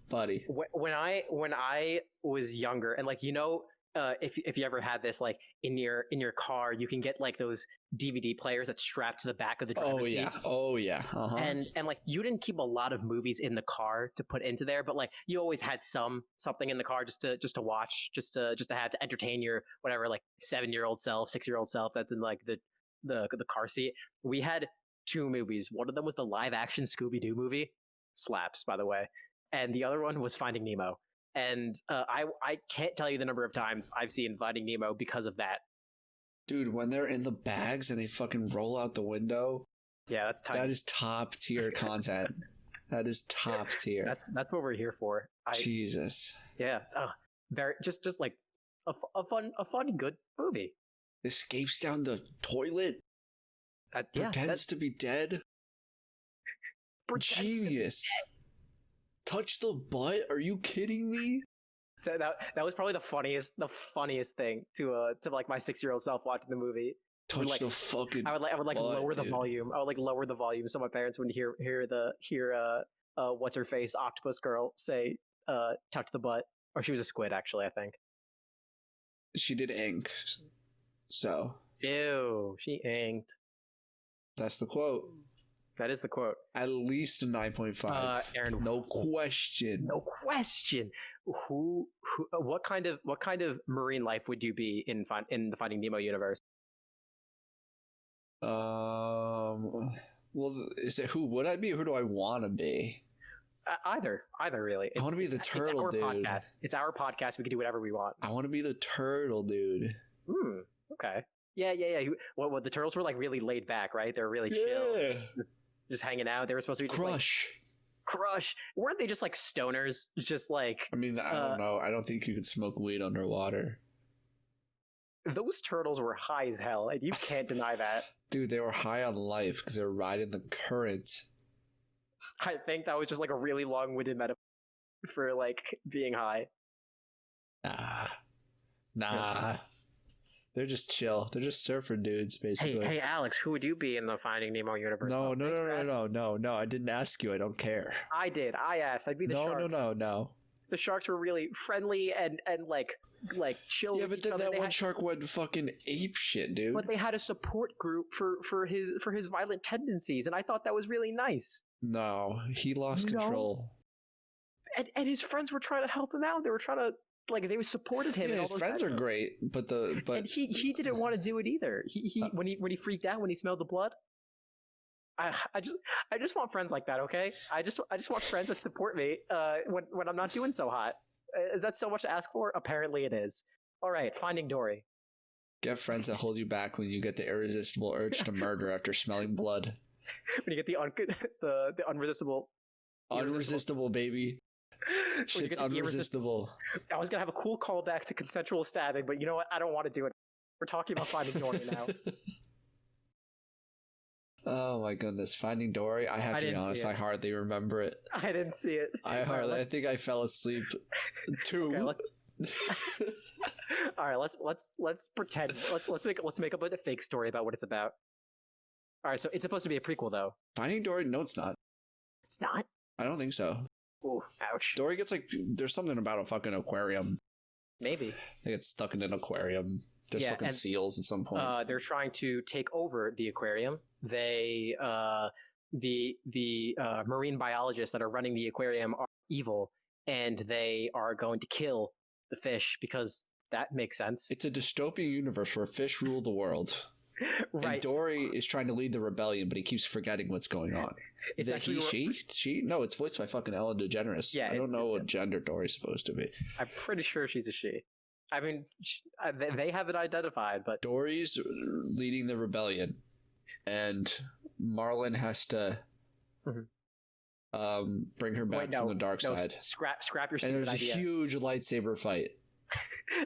Buddy. When I was younger, and like, if you ever had this, like in your car, you can get like those DVD players that strap to the back of the driver's seat. Oh yeah. Uh-huh. And like you didn't keep a lot of movies in the car to put into there, but like you always had something in the car just to watch, just to have to entertain your whatever, like 7-year-old self, 6-year-old self that's in like the car seat. We had 2 movies. One of them was the live action Scooby-Doo movie, slaps by the way, and the other one was Finding Nemo. And I can't tell you the number of times I've seen Finding Nemo because of that. Dude, when they're in the bags and they fucking roll out the window. Yeah, that's tight. That is top tier content. That is top tier. That's what we're here for. Jesus. Yeah. Very just like a fun good movie. Escapes down the toilet. Pretends to be dead. Genius. Touch the butt? Are you kidding me? So that was probably the funniest thing to like my 6-year-old self watching the movie. Touch the fucking. I would butt, lower the dude. volume. I would like lower the volume so my parents wouldn't hear what's her face octopus girl say touch the butt, or she was a squid actually, I think. She did ink. So. Ew, she inked. That's the quote. That is the quote. At least a 9.5. Aaron, no question. No question. What kind of marine life would you be in the Finding Nemo universe? Well, is it who would I be or who do I want to be? Either really. I want to be the turtle dude. Podcast. It's our podcast. We can do whatever we want. I want to be the turtle dude. Okay. Yeah. Well, the turtles were like really laid back, right? They were really chill. Just hanging out. They were supposed to be just Crush. Weren't they just like stoners? Just like. I mean, I don't know. I don't think you could smoke weed underwater. Those turtles were high as hell, and you can't deny that. Dude, they were high on life because they were riding the current. I think that was just like a really long-winded metaphor for like being high. Nah. They're just chill. They're just surfer dudes, basically. Hey, Alex, who would you be in the Finding Nemo universe? No. I didn't ask you. I don't care. I did. I asked. I'd be the sharks. No. The sharks were really friendly and like chill. Yeah, but then that one shark went fucking ape shit, dude. But they had a support group for his violent tendencies, and I thought that was really nice. No, he lost control. And his friends were trying to help him out. They were trying to. Like they supported him. Yeah, his friends are great, but and he didn't want to do it either. He when he freaked out when he smelled the blood. I just want friends like that. Okay, I just want friends that support me when I'm not doing so hot. Is that so much to ask for? Apparently it is. All right, Finding Dory. Get friends that hold you back when you get the irresistible urge to murder after smelling blood. When you get the unresistible baby. Shit's unresistible. I was gonna have a cool callback to consensual stabbing, but you know what? I don't want to do it. We're talking about Finding Dory now. Oh my goodness, Finding Dory. I have to be honest, I hardly remember it. I didn't see it. I think I fell asleep too. All right, let's pretend. Let's make up a fake story about what it's about. All right, so it's supposed to be a prequel, though. Finding Dory? No, it's not. It's not. I don't think so. Ooh, ouch. Dory gets like, there's something about a fucking aquarium. Maybe They get stuck in an aquarium. There's fucking seals at some point. they're trying to take over the aquarium. They, the marine biologists that are running the aquarium are evil, and they are going to kill the fish because that makes sense. It's a dystopian universe where fish rule the world. Right. And Dory is trying to lead the rebellion, but he keeps forgetting what's going on. It's actually she? No, it's voiced by fucking Ellen DeGeneres. Yeah, I don't know what gender Dory's supposed to be. I'm pretty sure she's a she. I mean, they haven't identified, but Dory's leading the rebellion, and Marlin has to bring her back from the dark side. Scrap your stupid and there's idea. a huge lightsaber fight.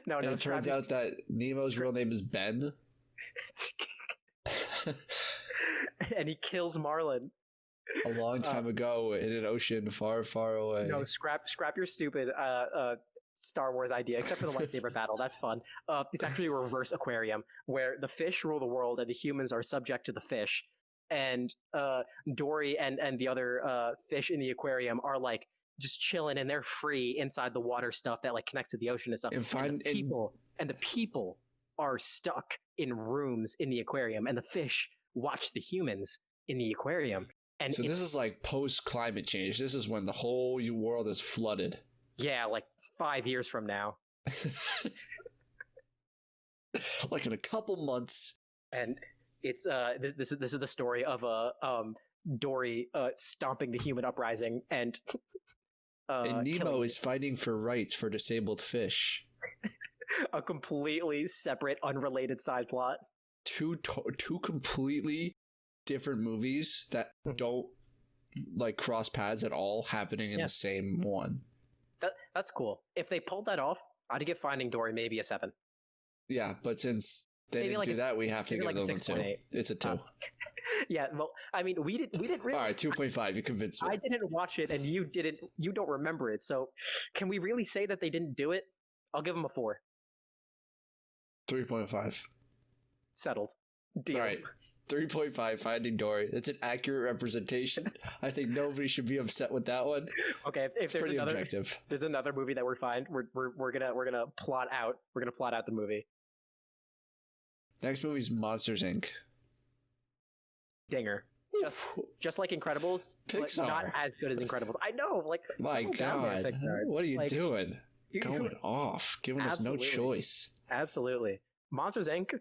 No, and it turns out that Nemo's real name is Ben. And he kills Marlin a long time ago in an ocean far, far away. No, scrap your stupid Star Wars idea, except for the lightsaber battle. That's fun. It's actually a reverse aquarium where the fish rule the world and the humans are subject to the fish. And Dory and the other fish in the aquarium are like just chilling, and they're free inside the water stuff that like connects to the ocean and stuff. And the people are stuck in rooms in the aquarium, and the fish watch the humans in the aquarium. And so this is like post climate change. This is when the whole world is flooded. Yeah, like 5 years from now. Like in a couple months. And it's this is the story of Dory stomping the human uprising, and Nemo is fighting for rights for disabled fish. A completely separate, unrelated side plot. Two completely different movies that don't like cross paths at all happening in the same one. That's cool. If they pulled that off, I'd give Finding Dory maybe a 7. Yeah, but since they didn't do that, we have to give them a 2. It's a 2. Yeah, well, I mean, we didn't really. All right, 2.5. You convinced me. I didn't watch it, and you didn't. You don't remember it. So, can we really say that they didn't do it? I'll give them a 4. 3.5. Settled. Deal. All right. 3.5, Finding Dory. That's an accurate representation. I think nobody should be upset with that one. Okay, if there's another objective. There's another movie that we're gonna plot out. We're gonna plot out the movie. Next movie's Monsters Inc. Dinger. Just like Incredibles, Pixar. But not as good as Incredibles. I know, like my God, what are you doing? Going off, giving us no choice. Absolutely, Monsters Inc.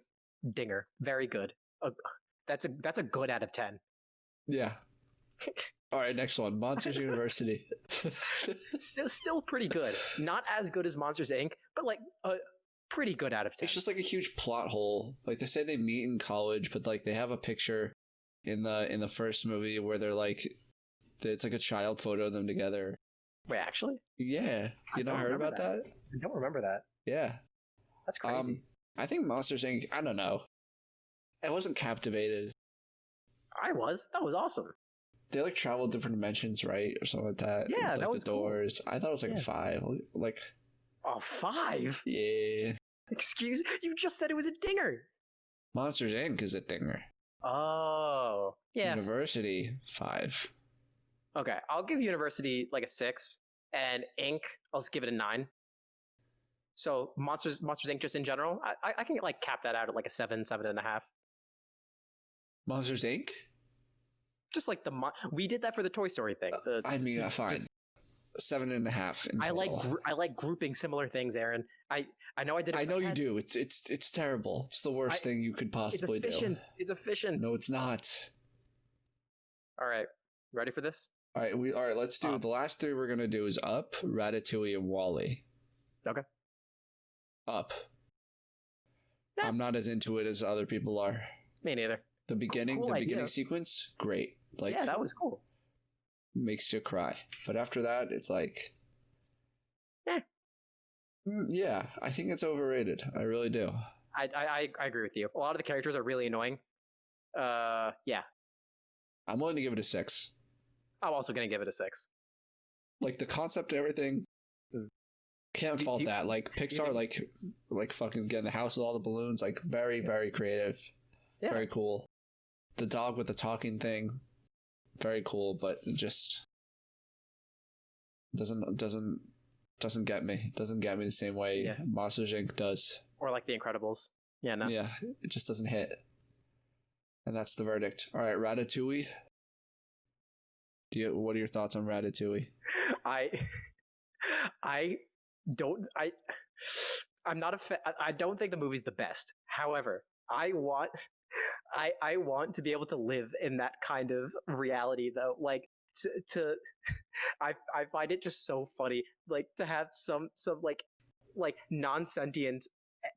Dinger, very good. That's a good out of 10. Yeah. All right, next one, Monsters University. Still pretty good. Not as good as Monsters Inc., but like a pretty good out of 10. It's just like a huge plot hole. Like they say they meet in college, but like they have a picture in the first movie where they're like, it's like a child photo of them together. Wait, actually? Yeah, you not heard about that? I don't remember that. Yeah, that's crazy. I think Monsters Inc. I don't know. I wasn't captivated. I was. That was awesome. They like travel different dimensions, right, or something like that. Yeah, with, that was the doors. Cool. I thought it was like a 5. Like, oh, 5? Yeah. Excuse? You just said it was a dinger. Monsters Inc. is a dinger. Oh, yeah. University 5. Okay, I'll give University like a 6, and Inc. I'll just give it a 9. So Monsters Inc. just in general, I can like cap that out at like a 7.5. Monsters Inc. Just like we did that for the Toy Story thing. I mean, fine. 7.5. I like grouping similar things, Aaron. I know I did. I know you do. It's terrible. It's the worst thing you could possibly do. It's efficient. No, it's not. All right, ready for this? All right. Let's do the last 3. We're gonna do is Up, Ratatouille, and WALL-E. Okay. Up. Yeah. I'm not as into it as other people are. Me neither. The beginning sequence, great. Like, yeah, that was cool. Makes you cry. But after that, it's like, yeah, I think it's overrated. I really do. I agree with you. A lot of the characters are really annoying. Yeah. I'm willing to give it a 6. I'm also going to give it a 6. Like the concept and everything, Can't fault that. Like Pixar, like fucking getting the house with all the balloons, like very, very creative. Yeah. Very cool. The dog with the talking thing, very cool, but it just doesn't get me. Doesn't get me the same way Monsters Inc. does. Or like The Incredibles. Yeah, no. Yeah, it just doesn't hit. And that's the verdict. All right, Ratatouille. What are your thoughts on Ratatouille? I'm not I don't think the movie's the best. However, I want to be able to live in that kind of reality, though. Like I find it just so funny, like to have some like non-sentient,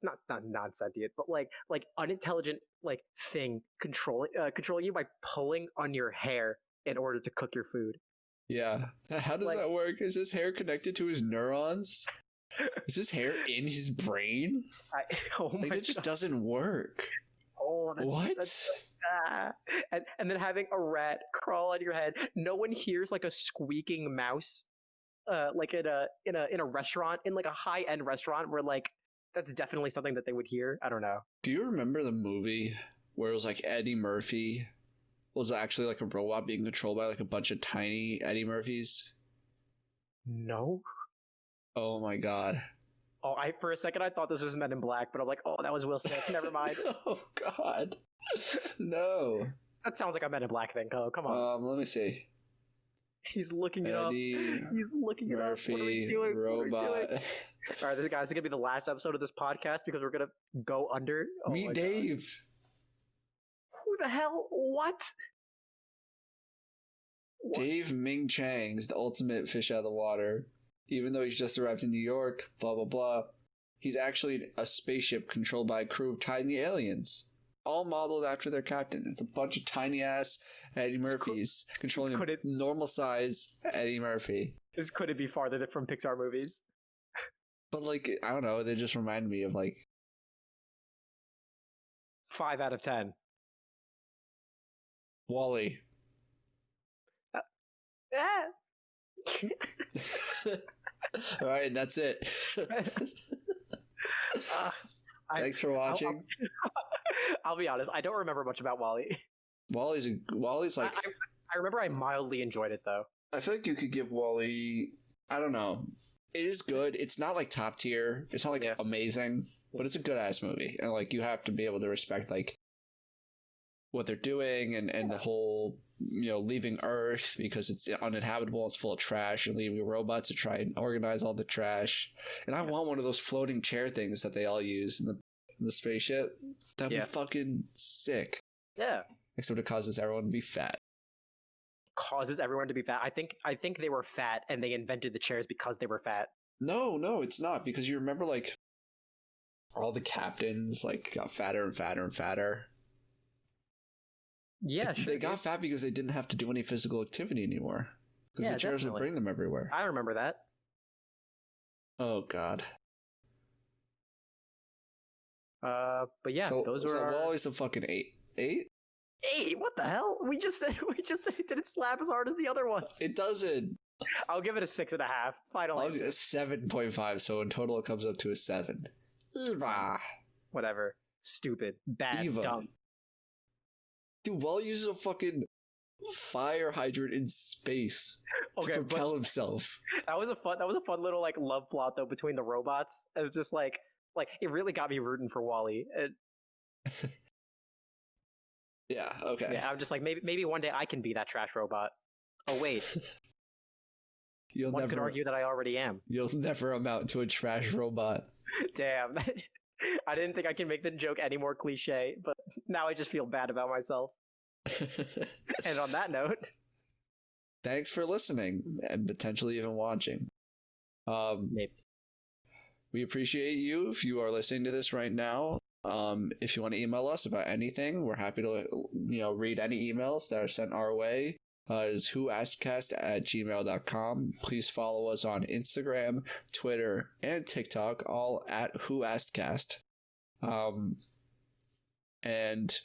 not non-sentient, but like unintelligent like thing controlling you by pulling on your hair in order to cook your food. Yeah. How does that work? Is his hair connected to his neurons? Is his hair in his brain? It just doesn't work. Oh, and then having a rat crawl on your head. No one hears like a squeaking mouse, like in a restaurant, in like a high-end restaurant, where like that's definitely something that they would hear. I don't know. Do you remember the movie where it was like Eddie Murphy was actually like a robot being controlled by like a bunch of tiny Eddie Murphys? No. Oh my god. Oh, for a second I thought this was Men in Black, but I'm like, oh, that was Will Smith. Never mind. Oh god. No. That sounds like a Men in Black thing. Oh, come on. Let me see. He's looking it up. He's looking it up. What are we doing? Robot. All right, this is gonna be the last episode of this podcast because we're gonna go under. Oh, Meet Dave. God. Who the hell? What? Dave Ming Chang is the ultimate fish out of the water. Even though he's just arrived in New York, blah blah blah, he's actually a spaceship controlled by a crew of tiny aliens, all modeled after their captain. It's a bunch of tiny ass Eddie Murphys controlling a normal size Eddie Murphy. This couldn't be farther from Pixar movies. But like, I don't know, they just remind me of like 5 out of 10. WALL-E. All right, that's it. Thanks for watching. I'll be honest, I don't remember much about WALL-E. WALL-E's like... I remember I mildly enjoyed it, though. I feel like you could give WALL-E... I don't know. It is good. It's not like top tier. It's not like amazing, but it's a good ass movie. And like you have to be able to respect like what they're doing and the whole, leaving Earth because it's uninhabitable, it's full of trash, and leaving robots to try and organize all the trash. And I want one of those floating chair things that they all use in the spaceship. That'd be fucking sick. Yeah. Except it causes everyone to be fat. Causes everyone to be fat. I think they were fat and they invented the chairs because they were fat. No, it's not, because you remember like all the captains like got fatter and fatter and fatter. Yeah, sure. They got fat because they didn't have to do any physical activity anymore. Because the chairs would bring them everywhere. I remember that. Oh god. But yeah, those were always a fucking 8. 8? 8? What the hell? We just said it didn't slap as hard as the other ones. It doesn't. I'll give it a 6.5. Finally. I'll give it a 7.5. So in total, it comes up to a 7. Eva. Whatever. Stupid. Bad. Eva. Dumb. Dude, Wall uses a fucking fire hydrant in space to propel himself. That was a fun little like love plot though between the robots. It was just like it really got me rooting for WALL-E. Yeah, okay. Yeah, I'm just like maybe one day I can be that trash robot. Oh wait. One could argue that I already am. You'll never amount to a trash robot. Damn. I didn't think I can make the joke any more cliche, but now I just feel bad about myself. And on that note, thanks for listening and potentially even watching. Maybe. We appreciate you if you are listening to this right now. If you want to email us about anything, we're happy to read any emails that are sent our way. It is whoaskedcast@gmail.com. Please follow us on Instagram, Twitter, and TikTok, all at whoaskedcast. And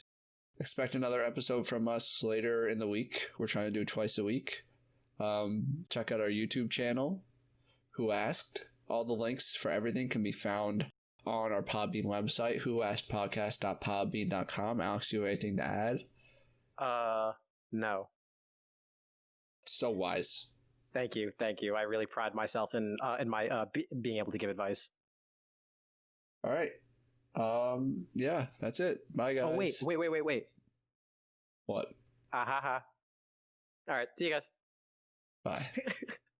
expect another episode from us later in the week. We're trying to do twice a week. Check out our YouTube channel, Who Asked. all the links for everything can be found on our Podbean website, whoaskedpodcast.podbean.com. Alex, you have anything to add? No. So wise. Thank you. I really pride myself in my being able to give advice. All right. Yeah, that's it. Bye, guys. Oh, wait. What? All right. See you guys. Bye.